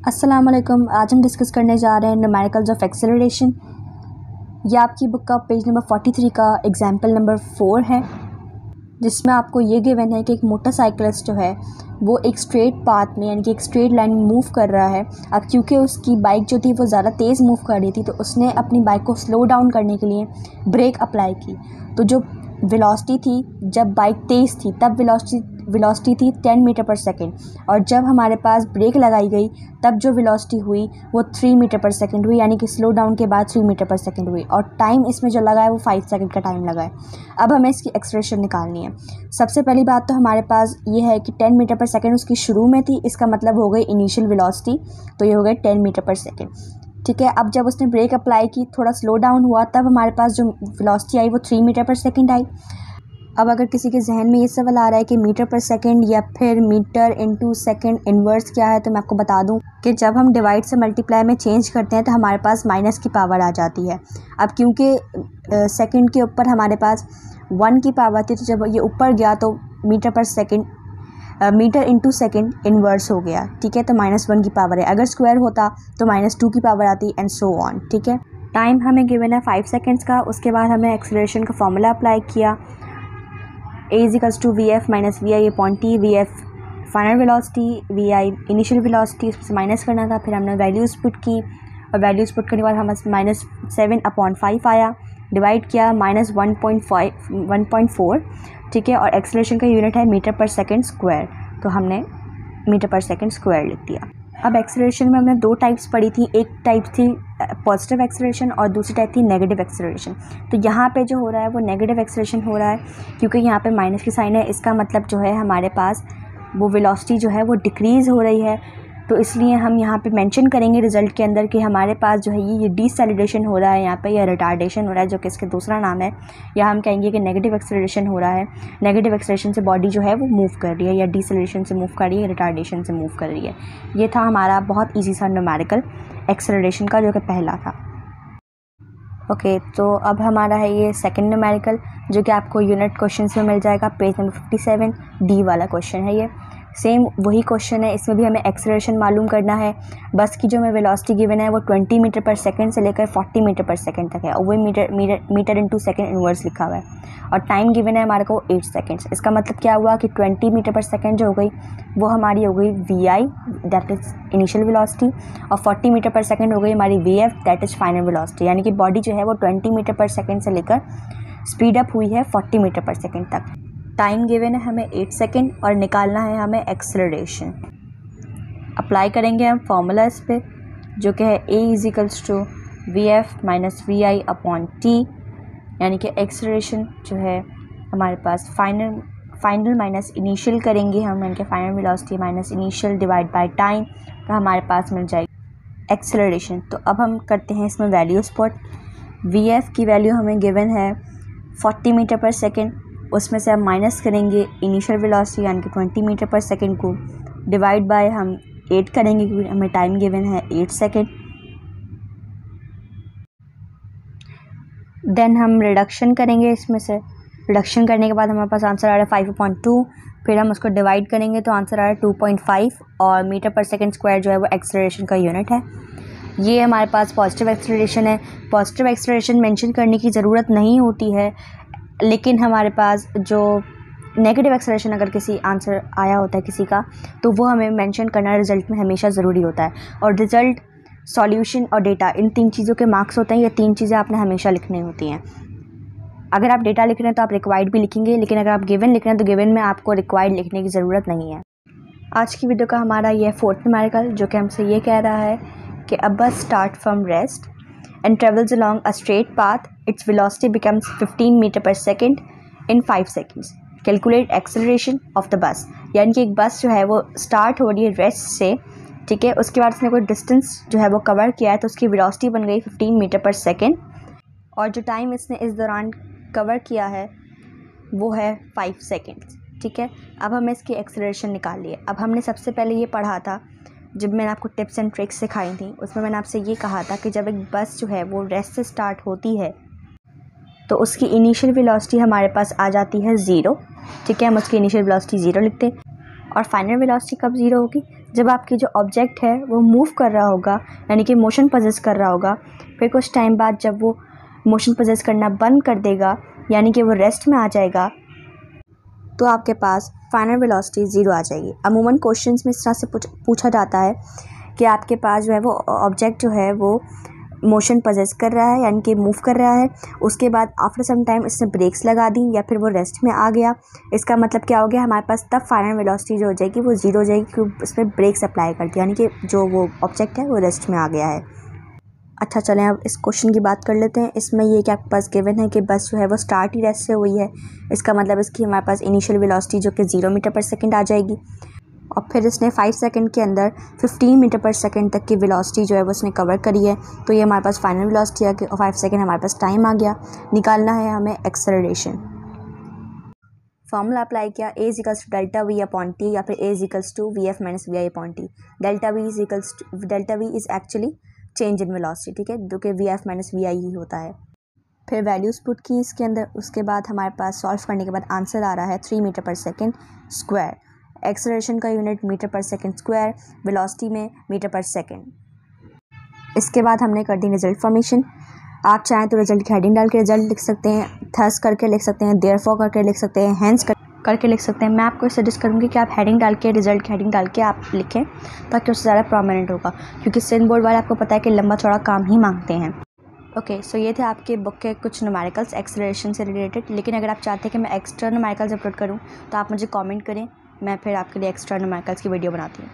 अस्सलाम वालेकुम। आज हम डिस्कस करने जा रहे हैं न्यूमेरिकल्स ऑफ एक्सेलरेशन। यह आपकी बुक का पेज नंबर 43 का एग्जाम्पल नंबर 4 है, जिसमें आपको ये गिवन है कि एक मोटरसाइकिलिस्ट जो है वो एक स्ट्रेट पाथ में यानी कि एक स्ट्रेट लाइन में मूव कर रहा है। अब क्योंकि उसकी बाइक जो थी वो ज़्यादा तेज़ मूव कर रही थी, तो उसने अपनी बाइक को स्लो डाउन करने के लिए ब्रेक अप्लाई की। तो जो वेलोसिटी थी जब बाइक तेज़ थी तब वेलोसिटी थी 10 मीटर पर सेकेंड, और जब हमारे पास ब्रेक लगाई गई तब जो वेलोसिटी हुई वो 3 मीटर पर सेकेंड हुई, यानी कि स्लो डाउन के बाद 3 मीटर पर सेकेंड हुई, और टाइम इसमें जो लगा है वो 5 सेकेंड का टाइम लगा है। अब हमें इसकी एक्सेलरेशन निकालनी है। सबसे पहली बात तो हमारे पास ये है कि 10 मीटर पर सेकेंड उसकी शुरू में थी, इसका मतलब हो गई इनिशियल वेलोसिटी, तो ये हो गई 10 मीटर पर सेकेंड। ठीक है, अब जब उसने ब्रेक अप्लाई की, थोड़ा स्लो डाउन हुआ, तब हमारे पास जो वेलोसिटी आई वो 3 मीटर पर सेकेंड आई। अब अगर किसी के जहन में ये सवाल आ रहा है कि मीटर पर सेकंड या फिर मीटर इनटू सेकंड इन्वर्स क्या है, तो मैं आपको बता दूं कि जब हम डिवाइड से मल्टीप्लाई में चेंज करते हैं तो हमारे पास माइनस की पावर आ जाती है। अब क्योंकि सेकंड के ऊपर हमारे पास 1 की पावर थी, तो जब ये ऊपर गया तो मीटर पर second metre into second inverse हो गया। ठीक है, तो -1 की पावर है। अगर स्क्वायर होता तो -2 की पावर आती, एंड सो ऑन। ठीक है, टाइम हमें गिवन है 5 सेकेंड्स का। उसके बाद हमें एक्सेलरेशन का फॉर्मूला अप्लाई किया, a = vf - vi upon T. vf final velocity, vi initial velocity, उससे माइनस करना था। फिर हमने वैल्यूज़ पुट की, और वैल्यूज़ पुट करने के बाद हमें -7/5 आया। डिवाइड किया -1.4। ठीक है, और एक्सेलरेशन का यूनिट है मीटर पर सेकेंड स्क्वायर, तो हमने मीटर पर सेकेंड स्क्वायर लिख दिया। अब एक्सेलरेशन में हमने 2 टाइप्स पढ़ी थी। एक टाइप थी पॉजिटिव एक्सेलरेशन और दूसरी टाइप थी नेगेटिव एक्सेलरेशन। तो यहाँ पे जो हो रहा है वो नेगेटिव एक्सेलरेशन हो रहा है, क्योंकि यहाँ पे माइनस की साइन है। इसका मतलब जो है हमारे पास वो वेलोसिटी जो है वो डिक्रीज़ हो रही है, तो इसलिए हम यहाँ पे मेंशन करेंगे रिज़ल्ट के अंदर कि हमारे पास जो है ये डिसेलेरेशन हो रहा है यहाँ पे, या रिटार्डेशन हो रहा है, जो कि इसका दूसरा नाम है। या हम कहेंगे कि नेगेटिव एक्सेलरेशन हो रहा है। नेगेटिव एक्सेलरेशन से बॉडी जो है वो मूव कर रही है, या डिसेलेरेशन से मूव कर रही है, रिटार्डेशन से मूव कर रही है। ये था हमारा बहुत ईजी सा न्यूमेरिकल एक्सेलरेशन का, जो कि पहला था। ओके, तो अब हमारा है ये सेकंड न्यूमेरिकल, जो कि आपको यूनिट क्वेश्चन में मिल जाएगा। पेज नंबर 57 डी वाला क्वेश्चन है। ये सेम वही क्वेश्चन है, इसमें भी हमें एक्सेलरेशन मालूम करना है। बस की जो हमें वेलोसिटी गिवन है वो 20 मीटर पर सेकंड से लेकर 40 मीटर पर सेकंड तक है, और वही मीटर इंटू सेकंड इन्वर्स लिखा हुआ है। और टाइम गिवन है हमारे को 8 सेकेंड्स। इसका मतलब क्या हुआ कि 20 मीटर पर सेकेंड जो हो गई वो हमारी हो गई vi, that is initial velocity, और 40 मीटर पर सेकेंड हो गई हमारी vf, that is final velocity. यानी कि बॉडी जो है वो 20 मीटर पर सेकेंड से लेकर स्पीड अप हुई है 40 मीटर पर सेकेंड तक। टाइम गिवन है हमें 8 सेकेंड, और निकालना है हमें एक्सेलरेशन। अप्लाई करेंगे हम फार्मूला इस पे, जो कि है a = vf - vi upon T, यानी कि एक्सेलरेशन जो है हमारे पास फाइनल माइनस इनिशियल करेंगे हम, यानी कि final velocity minus initial divide by time, तो हमारे पास मिल जाएगी एक्सेलरेशन। तो अब हम करते हैं इसमें वैल्यूज़ पुट। vf की वैल्यू हमें गिवन है 40 मीटर पर सेकेंड, उसमें से हम माइनस करेंगे इनिशियल वेलोसिटी यानी कि 20 मीटर पर सेकेंड को, डिवाइड बाय हम 8 करेंगे क्योंकि हमें टाइम गिवन है 8 सेकेंड। देन हम रिडक्शन करेंगे इसमें से। रिडक्शन करने के बाद हमारे पास आंसर आ रहा है 5/2। फिर हम उसको डिवाइड करेंगे तो आंसर आ रहा है 2.5, और मीटर पर सेकेंड स्क्वायर जो है वो एक्सेलरेशन का यूनिट है। ये हमारे पास पॉजिटिव एक्सेलरेशन है। पॉजिटिव एक्सेलरेशन मेंशन करने की ज़रूरत नहीं होती है, लेकिन हमारे पास जो नेगेटिव एक्सेलरेशन अगर किसी आंसर आया होता है किसी का, तो वो हमें मेंशन करना रिज़ल्ट में हमेशा ज़रूरी होता है। और रिज़ल्ट, सॉल्यूशन और डेटा, इन 3 चीज़ों के मार्क्स होते हैं। ये 3 चीज़ें आपने हमेशा लिखनी होती हैं। अगर आप डेटा लिख रहे हैं तो आप रिक्वायर्ड भी लिखेंगे, लेकिन अगर आप गिवन लिख रहे हैं तो गिवन में आपको रिक्वायर्ड लिखने की ज़रूरत नहीं है। आज की वीडियो का हमारा ये 4th न्यूमेरिकल, जो कि हमसे ये कह रहा है कि a bus start from rest and travels along a straight path. Its velocity becomes 15 meter per second in 5 seconds. Calculate acceleration of the bus. यानी कि एक बस जो है वो स्टार्ट हो रही है रेस्ट से, ठीक है, उसके बाद उसने कोई डिस्टेंस जो है वो कवर किया है, तो उसकी वेलोसिटी बन गई 15 मीटर पर सेकेंड, और जो टाइम इसने इस दौरान कवर किया है वो है 5 सेकेंड्स। ठीक है, अब हमें इसकी एक्सेलरेशन निकाली है। अब हमने सबसे पहले ये पढ़ा था, जब मैंने आपको टिप्स एंड ट्रिक्स सिखाई थी, उसमें मैंने आपसे ये कहा था कि जब एक बस जो है वो रेस्ट से स्टार्ट होती है तो उसकी इनिशियल वेलोसिटी हमारे पास आ जाती है 0। ठीक है, हम उसकी इनिशियल वेलोसिटी 0 लिखते हैं, और फाइनल वेलोसिटी कब 0 होगी, जब आपकी जो ऑब्जेक्ट है वो मूव कर रहा होगा, यानी कि मोशन पजेस कर रहा होगा, फिर कुछ टाइम बाद जब वो मोशन पजेस करना बंद कर देगा, यानी कि वो रेस्ट में आ जाएगा, तो आपके पास फाइनल वेलोसिटी 0 आ जाएगी। अमूमन क्वेश्चंस में इस तरह से पूछा जाता है कि आपके पास जो है वो ऑब्जेक्ट जो है वो मोशन पजेस कर रहा है, यानी कि मूव कर रहा है, उसके बाद आफ्टर सम टाइम इसने ब्रेक्स लगा दी या फिर वो रेस्ट में आ गया। इसका मतलब क्या हो गया, हमारे पास तब फाइनल वेलोसिटी जो हो जाएगी वो 0 हो जाएगी, क्योंकि उसमें ब्रेक्स अप्लाई कर दिया, यानी कि जो वो ऑब्जेक्ट है वो रेस्ट में आ गया है। अच्छा चलें अब इस क्वेश्चन की बात कर लेते हैं। इसमें ये कि आपके पास गिवन है कि बस जो है वो स्टार्ट ही रेस्ट से हुई है। इसका मतलब इसकी हमारे पास इनिशियल वेलोसिटी जो कि 0 मीटर पर सेकंड आ जाएगी, और फिर इसने 5 सेकंड के अंदर 15 मीटर पर सेकंड तक की वेलोसिटी जो है वो उसने कवर करी है। तो ये हमारे पास फाइनल वेलोसिटी आ गई और 5 सेकंड हमारे पास टाइम आ गया। निकालना है हमें एक्सेलरेशन। फॉर्मूला अप्लाई किया, a equals to delta V upon T या फिर a equals to V F minus V I upon T. Delta V is actually change in velocity, ठीक है, जो कि V F minus V I ही होता है। फिर वैल्यूज़ पुट की इसके अंदर, उसके बाद हमारे पास सॉल्व करने के बाद आंसर आ रहा है 3 मीटर पर सेकेंड स्क्वायर। एक्सेलरेशन का यूनिट मीटर पर सेकेंड स्क्वायर, वेलोसिटी में मीटर पर सेकेंड। इसके बाद हमने कर दी रिजल्ट फॉर्मेशन। आप चाहें तो रिजल्ट की हेडिंग डाल के रिजल्ट लिख सकते हैं, थस करके लिख सकते हैं, देयरफॉर करके लिख सकते हैं, हेंस करके लिख सकते हैं। मैं आपको सजेस्ट करूँगी कि आप हेडिंग डाल के, रिजल्ट की हेडिंग डाल के आप लिखें, ताकि उससे ज़्यादा प्रोमिनेंट होगा, क्योंकि सिंध बोर्ड वाले आपको पता है कि लंबा चौड़ा काम ही मांगते हैं। ओके, सो ये थे आपके बुक के कुछ न्यूमेरिकल्स एक्सेलरेशन से रिलेटेड। लेकिन अगर आप चाहते हैं कि मैं एक्स्ट्रा न्यूमेरिकल्स अपलोड करूँ तो आप मुझे कमेंट करें, मैं फिर आपके लिए एक्स्ट्रा न्यूमेरिकल्स की वीडियो बनाती हूँ।